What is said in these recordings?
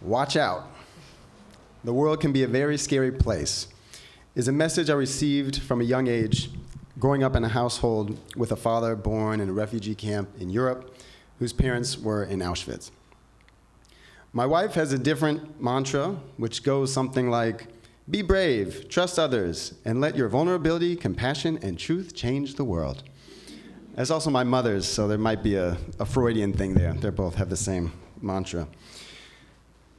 Watch out. The world can be a very scary place is a message I received from a young age growing up in a household with a father born in a refugee camp in Europe whose parents were in Auschwitz. My wife has a different mantra, which goes something like, be brave, trust others, and let your vulnerability, compassion, and truth change the world. That's also my mother's, so there might be a Freudian thing there. They both have the same mantra.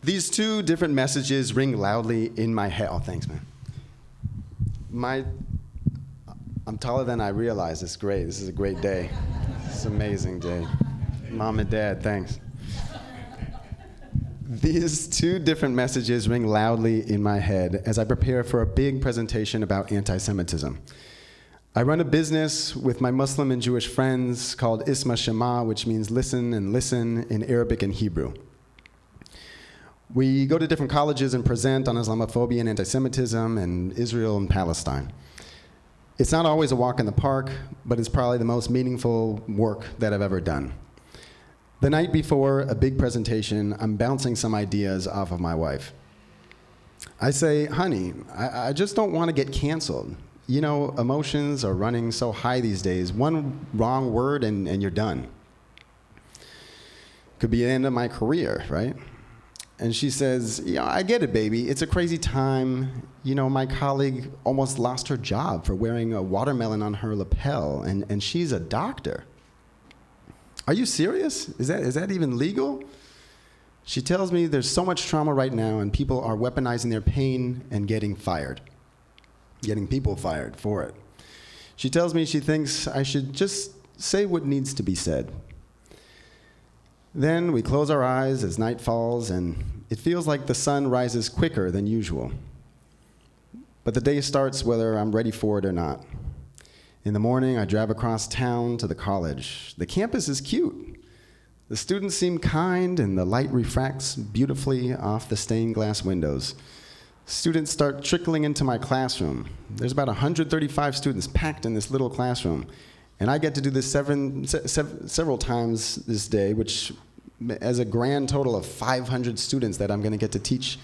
These two different messages ring loudly in my head. Oh, thanks, man. I'm taller than I realized. It's great. This is a great day. It's an amazing day. Mom and Dad, thanks. These two different messages ring loudly in my head as I prepare for a big presentation about anti-Semitism. I run a business with my Muslim and Jewish friends called Isma Shema, which means listen and listen in Arabic and Hebrew. We go to different colleges and present on Islamophobia and anti-Semitism and Israel and Palestine. It's not always a walk in the park, but it's probably the most meaningful work that I've ever done. The night before a big presentation, I'm bouncing some ideas off of my wife. I say, honey, I just don't want to get canceled. You know, emotions are running so high these days. One wrong word and you're done. Could be the end of my career, right? And she says, yeah, I get it, baby. It's a crazy time. You know, my colleague almost lost her job for wearing a watermelon on her lapel, and she's a doctor. Are you serious? Is that even legal? She tells me there's so much trauma right now, and people are weaponizing their pain and getting people fired for it. She tells me she thinks I should just say what needs to be said. Then we close our eyes as night falls, and it feels like the sun rises quicker than usual. But the day starts whether I'm ready for it or not. In the morning, I drive across town to the college. The campus is cute. The students seem kind, and the light refracts beautifully off the stained glass windows. Students start trickling into my classroom. There's about 135 students packed in this little classroom. And I get to do this several times this day, which as a grand total of 500 students that I'm going to get to teach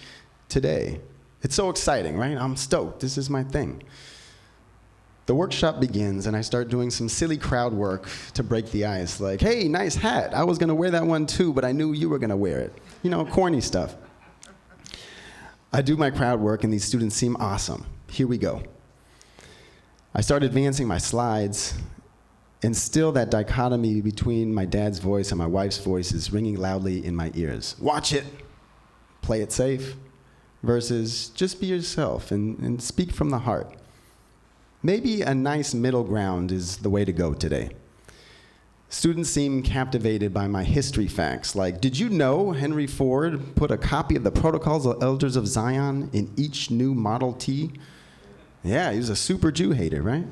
today. It's so exciting, right? I'm stoked. This is my thing. The workshop begins, and I start doing some silly crowd work to break the ice. Like, hey, nice hat. I was going to wear that one too, but I knew you were going to wear it. You know, corny stuff. I do my crowd work, and these students seem awesome. Here we go. I start advancing my slides, and still that dichotomy between my dad's voice and my wife's voice is ringing loudly in my ears. Watch it, play it safe, versus just be yourself and speak from the heart. Maybe a nice middle ground is the way to go today. Students seem captivated by my history facts, like, did you know Henry Ford put a copy of the Protocols of Elders of Zion in each new Model T? Yeah, he was a super Jew hater, right?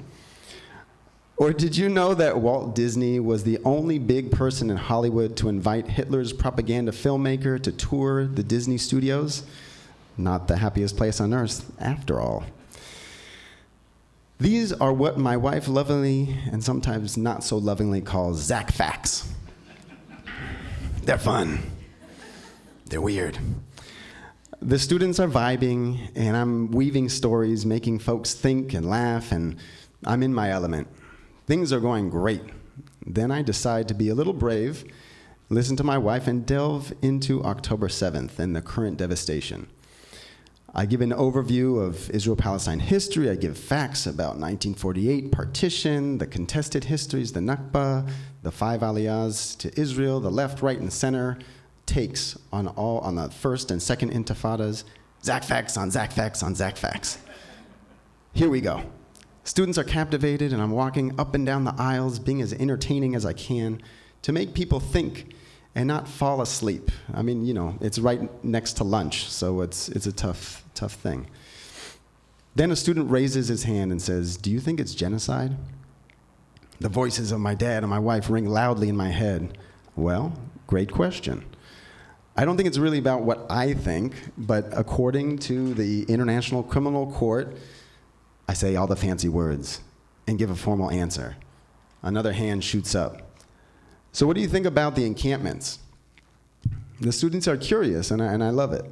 Or did you know that Walt Disney was the only big person in Hollywood to invite Hitler's propaganda filmmaker to tour the Disney studios? Not the happiest place on earth, after all. These are what my wife lovingly, and sometimes not so lovingly, calls Zack facts. They're fun. They're weird. The students are vibing, and I'm weaving stories, making folks think and laugh, and I'm in my element. Things are going great. Then I decide to be a little brave, listen to my wife, and delve into October 7th and the current devastation. I give an overview of Israel-Palestine history. I give facts about 1948 partition, the contested histories, the Nakba, the 5 aliyahs to Israel, the left, right, and center takes on the first and second intifadas. Zack facts on Zack facts on Zack facts. Here we go. Students are captivated, and I'm walking up and down the aisles, being as entertaining as I can to make people think and not fall asleep. I mean, you know, it's right next to lunch, so it's a tough thing. Then a student raises his hand and says, do you think it's genocide? The voices of my dad and my wife ring loudly in my head. Well, great question. I don't think it's really about what I think, but according to the International Criminal Court, I say all the fancy words and give a formal answer. Another hand shoots up. So what do you think about the encampments? The students are curious, and I love it.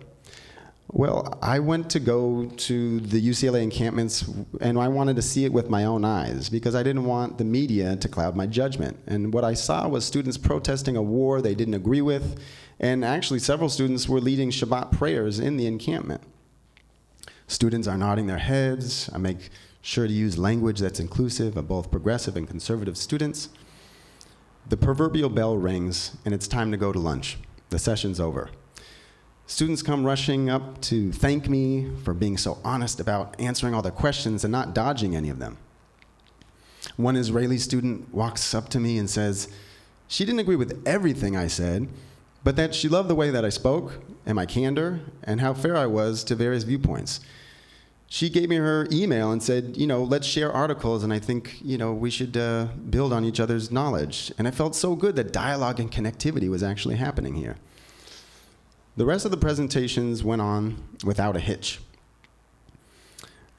Well, I went to go to the UCLA encampments, and I wanted to see it with my own eyes because I didn't want the media to cloud my judgment. And what I saw was students protesting a war they didn't agree with, and actually several students were leading Shabbat prayers in the encampment. Students are nodding their heads. I make sure to use language that's inclusive of both progressive and conservative students. The proverbial bell rings, and it's time to go to lunch. The session's over. Students come rushing up to thank me for being so honest about answering all their questions and not dodging any of them. One Israeli student walks up to me and says she didn't agree with everything I said, but that she loved the way that I spoke and my candor and how fair I was to various viewpoints. She gave me her email and said, let's share articles, and I think, we should build on each other's knowledge. And I felt so good that dialogue and connectivity was actually happening here. The rest of the presentations went on without a hitch.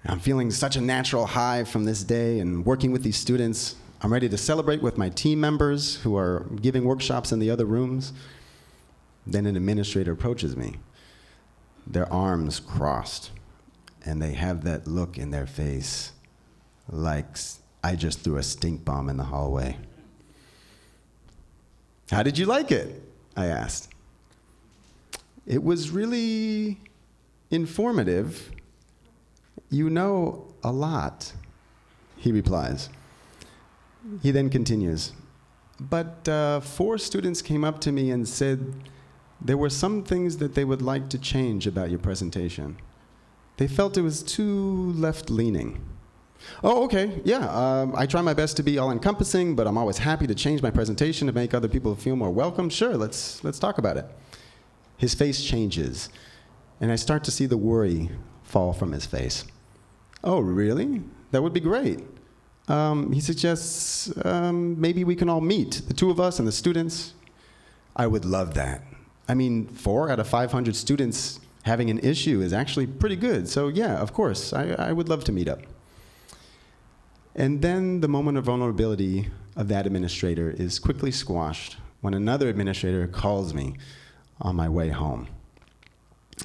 I'm feeling such a natural high from this day and working with these students. I'm ready to celebrate with my team members who are giving workshops in the other rooms. Then an administrator approaches me, their arms crossed, and they have that look in their face like I just threw a stink bomb in the hallway. "How did you like it?" I asked. "It was really informative. You know a lot," he replies. He then continues, "But 4 students came up to me and said there were some things that they would like to change about your presentation. They felt it was too left-leaning." "Oh, okay, yeah. I try my best to be all-encompassing, but I'm always happy to change my presentation to make other people feel more welcome. Sure, let's talk about it." His face changes, and I start to see the worry fall from his face. "Oh, really? That would be great." He suggests maybe we can all meet, the 2 of us and the students. I would love that. 4 out of 500 students having an issue is actually pretty good. So yeah, of course, I would love to meet up. And then the moment of vulnerability of that administrator is quickly squashed when another administrator calls me on my way home.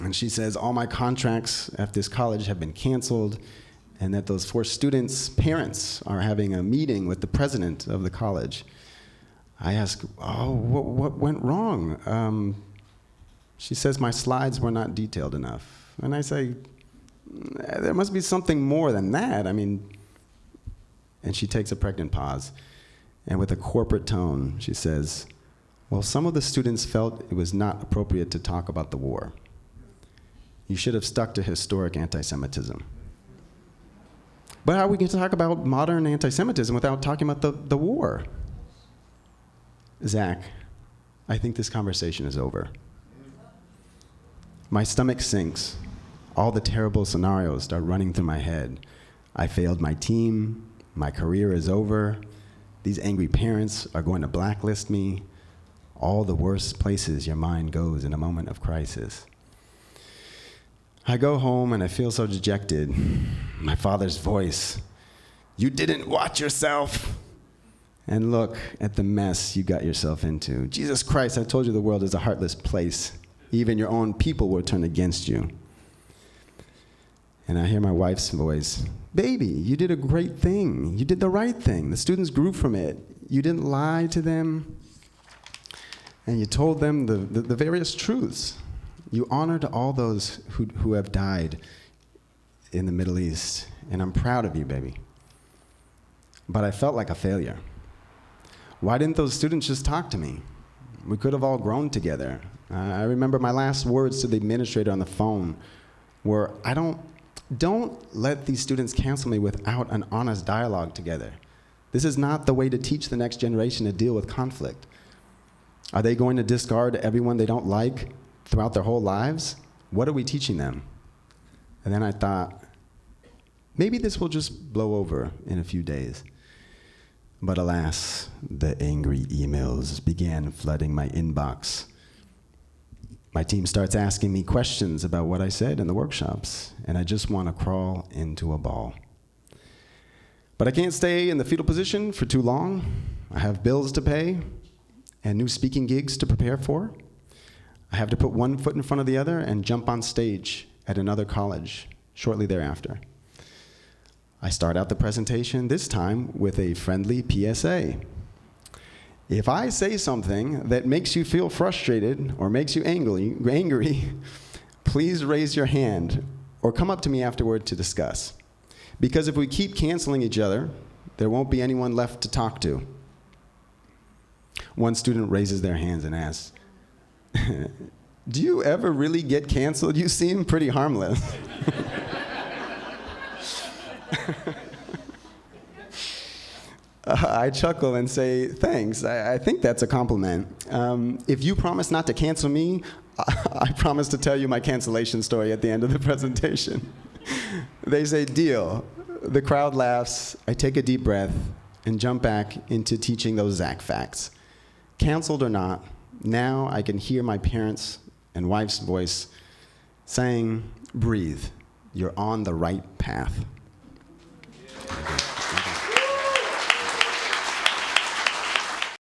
And she says all my contracts at this college have been canceled and that those 4 students' parents are having a meeting with the president of the college. I ask, what went wrong? She says my slides were not detailed enough. And I say, there must be something more than that. And she takes a pregnant pause. And with a corporate tone, she says, "Well, some of the students felt it was not appropriate to talk about the war. You should have stuck to historic anti-Semitism." But how are we going to talk about modern anti-Semitism without talking about the war? Zack, I think this conversation is over. My stomach sinks. All the terrible scenarios start running through my head. I failed my team. My career is over. These angry parents are going to blacklist me. All the worst places your mind goes in a moment of crisis. I go home and I feel so dejected. My father's voice, "You didn't watch yourself." And look at the mess you got yourself into. Jesus Christ, I told you the world is a heartless place. Even your own people will turn against you. And I hear my wife's voice, "Baby, you did a great thing. You did the right thing. The students grew from it. You didn't lie to them. And you told them the various truths. You honored all those who have died in the Middle East. And I'm proud of you, baby." But I felt like a failure. Why didn't those students just talk to me? We could have all grown together. I remember my last words to the administrator on the phone were, don't let these students cancel me without an honest dialogue together. This is not the way to teach the next generation to deal with conflict. Are they going to discard everyone they don't like throughout their whole lives? What are we teaching them? And then I thought, maybe this will just blow over in a few days. But alas, the angry emails began flooding my inbox. My team starts asking me questions about what I said in the workshops, and I just want to crawl into a ball. But I can't stay in the fetal position for too long. I have bills to pay and new speaking gigs to prepare for. I have to put one foot in front of the other and jump on stage at another college shortly thereafter. I start out the presentation, this time with a friendly PSA. If I say something that makes you feel frustrated or makes you angry, please raise your hand or come up to me afterward to discuss. Because if we keep canceling each other, there won't be anyone left to talk to. One student raises their hands and asks, do you ever really get canceled? You seem pretty harmless. I chuckle and say, thanks, I think that's a compliment. If you promise not to cancel me, I promise to tell you my cancellation story at the end of the presentation. They say, deal. The crowd laughs, I take a deep breath, and jump back into teaching those Zack facts. Canceled or not, now I can hear my parents' and wife's voice saying, breathe, you're on the right path.